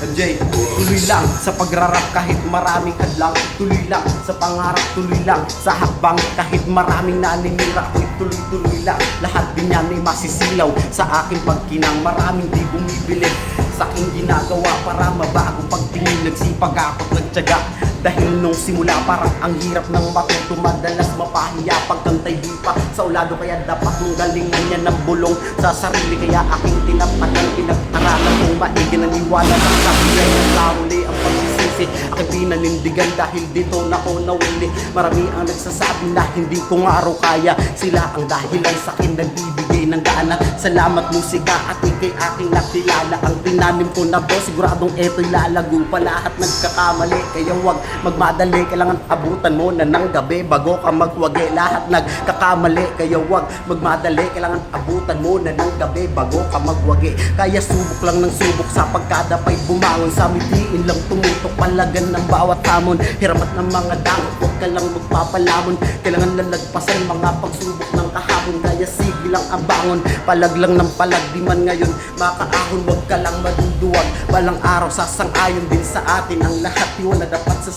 MJ, tuloy lang sa pagrarap kahit maraming hadlang. Tuloy lang sa pangarap, tuloy lang sa hakbang kahit maraming naninira. Tuloy-tuloy lang, lahat din yan ay masisilaw sa aking pagkinang. Maraming di bumibili sa aking ginagawa para mabago. Pagtingin, nagsipag ako't nagtyaga. Dahil nung simula parang ang hirap ng matuto. Madalas mapahiya pagkantay di pa sa ulado. Kaya dapat mong galingan niya ng bulong sa sarili. Kaya aking tinatagal, pinag-aralan kong maigi. Naniwala sa sabihay ng lauli ang pagsisisi. Aking pinanindigan dahil dito na ko nawili. Marami ang nagsasabi na hindi ko nga araw kaya. Sila ang dahilan sa akin nagbibigay ng gaana. Salamat musika at ikay aking nakilala. Ang tinanim ko na to siguradong eto'y lalago pa. Lahat nagkakamali kaya wag magmadali. Kailangan abutan mo na ng gabi bago ka magwagi. Lahat nagkakamali kaya wag magmadali. Kailangan abutan mo na ng gabi bago ka magwagi. Kaya subok lang ng subok sa pagkadapay bumangon. Sa mitiin lang tumutok palagan ng bawat hamon. Hiramat ng mga dako, huwag ka lang magpapalamon. Kailangan lalagpasan mga pagsubok ng kahapon. Kaya sige lang ang bangon, palag lang ng palag. Di man ngayon makaahon, huwag ka lang maduduwag. Balang araw sasang-ayon din sa atin ang lahat. Yun na dapat sa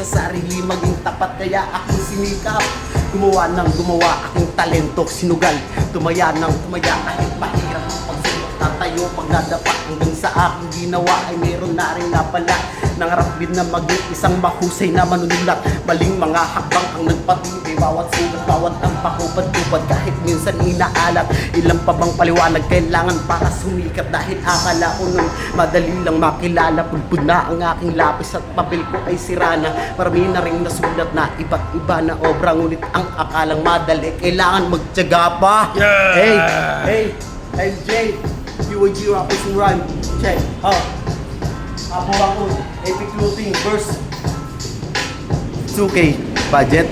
sarili maging tapat. Kaya aking sinikap gumawa ng gumawa, aking talento sinugal. Tumaya ng tumaya kahit mahirap ang pagsulok. Tatayo pag nadapat hanggang sa aking ginawa ay meron na rin napala. Nangarap din na maging isang mahusay na manunulat. Maling mga hakbang ang nagpatibay. Bawat sulat, bawat ang pakupad-tupad. Kahit minsan inaalat, ilang pa bang paliwanag kailangan para sumikat. Dahil akala ko nun madali lang makilala. Pudpud na ang aking lapis at papel ko ay sira na. Marami na rin nasulat na iba't iba na obra. Ngunit ang akalang madali kailangan magtiyaga pa. Yeah! Hey, MJ, UAG rappers and rhyme. Check, Ako, epic looting, verse 2K, budget